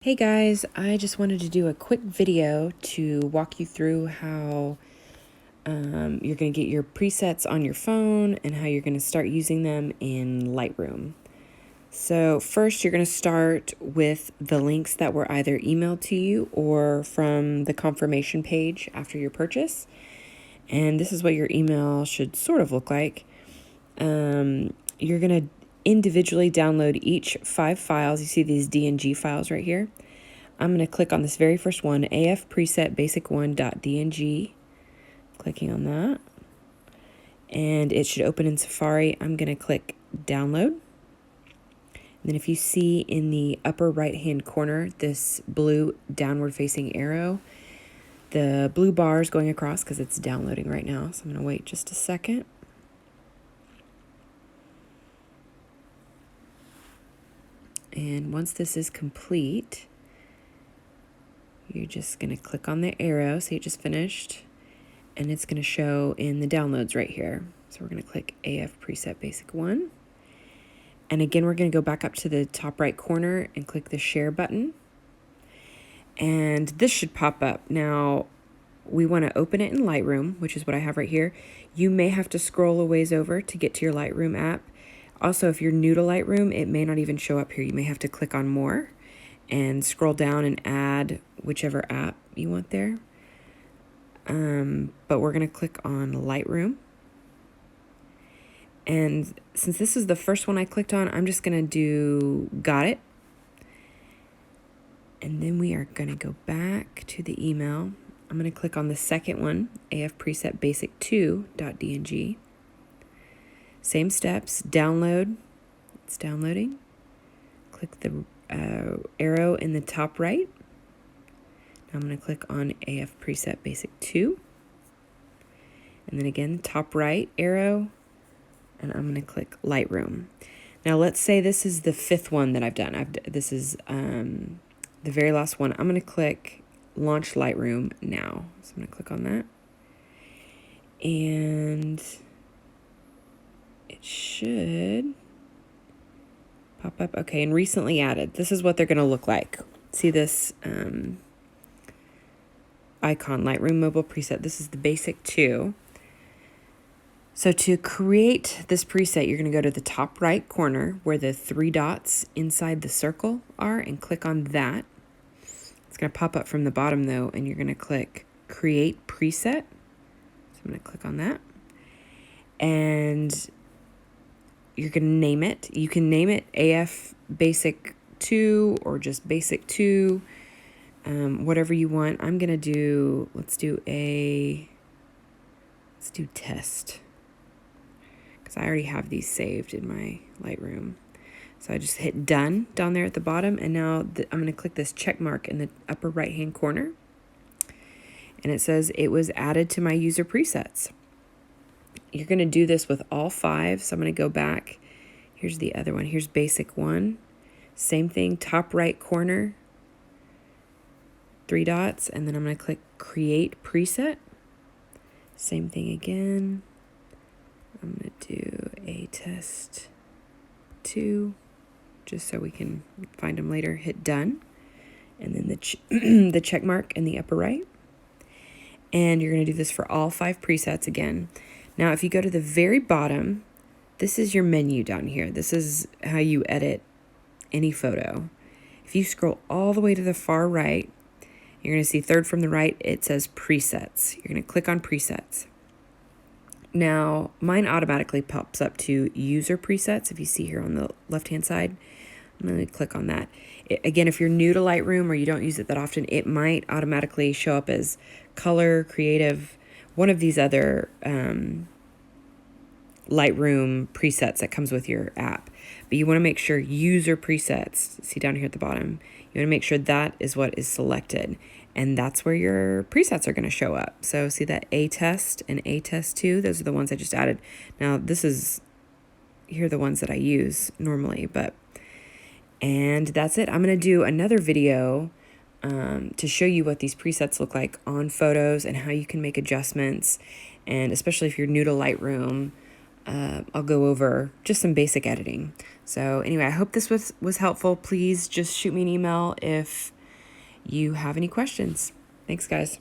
Hey guys, I just wanted to do a quick video to walk you through how you're going to get your presets on your phone and how you're going to start using them in Lightroom. So first you're going to start with the links that were either emailed to you or from the confirmation page after your purchase. And this is what your email should sort of look like. You're going to individually download each 5 files. You see these DNG files right here. I'm going to click on this very first one, AF preset basic1.dng. Clicking on that. And it should open in Safari. I'm going to click download. And then if you see in the upper right hand corner this blue downward facing arrow, the blue bar is going across because it's downloading right now. So I'm going to wait just a second. And once this is complete, you're just going to click on the arrow. See, it just finished. And it's going to show in the downloads right here. So we're going to click AF preset basic 1. And again, we're going to go back up to the top right corner and click the share button. And this should pop up. Now, we want to open it in Lightroom, which is what I have right here. You may have to scroll a ways over to get to your Lightroom app. Also, if you're new to Lightroom, it may not even show up here. You may have to click on more and scroll down and add whichever app you want there. But we're going to click on Lightroom. And since this is the first one I clicked on, I'm just going to do got it. And then we are going to go back to the email. I'm going to click on the second one, AF preset basic2.dng. Same steps, download. It's downloading. Click the arrow in the top right. Now I'm going to click on AF preset basic 2. And then again, top right arrow. And I'm going to click Lightroom. Now let's say this is the 5th one that I've done. This is the very last one. I'm going to click Launch Lightroom now. So I'm going to click on that. And it should pop up. Okay, and recently added. This is what they're going to look like. See this icon, Lightroom Mobile Preset. This is the basic 2. So to create this preset, you're going to go to the top right corner where the 3 dots inside the circle are and click on that. It's going to pop up from the bottom though, and you're going to click Create Preset. So I'm going to click on that. And you're going to name it. You can name it AF Basic 2 or just Basic 2, whatever you want. I'm going to do, let's do test. Because I already have these saved in my Lightroom. So I just hit done down there at the bottom. And now I'm going to click this check mark in the upper right hand corner. And it says it was added to my user presets. You're going to do this with all 5. So I'm going to go back. Here's the other one. Here's basic 1. Same thing, top right corner. 3 dots. And then I'm going to click create preset. Same thing again. I'm going to do a test 2, just so we can find them later. Hit done. And then the check mark in the upper right. And you're going to do this for all 5 presets again. Now, if you go to the very bottom, this is your menu down here. This is how you edit any photo. If you scroll all the way to the far right, you're going to see third from the right, it says presets. You're going to click on presets. Now, mine automatically pops up to user presets. If you see here on the left-hand side, I'm going to click on that. Again, if you're new to Lightroom or you don't use it that often, it might automatically show up as color, creative, one of these other Lightroom presets that comes with your app. But you want to make sure user presets, see down here at the bottom, you want to make sure that is what is selected. And that's where your presets are going to show up. So see that A test and A test 2, those are the ones I just added. Now here are the ones that I use normally, and that's it. I'm going to do another video to show you what these presets look like on photos and how you can make adjustments. And especially if you're new to Lightroom, I'll go over just some basic editing. So anyway, I hope this was helpful. Please just shoot me an email if you have any questions. Thanks, guys.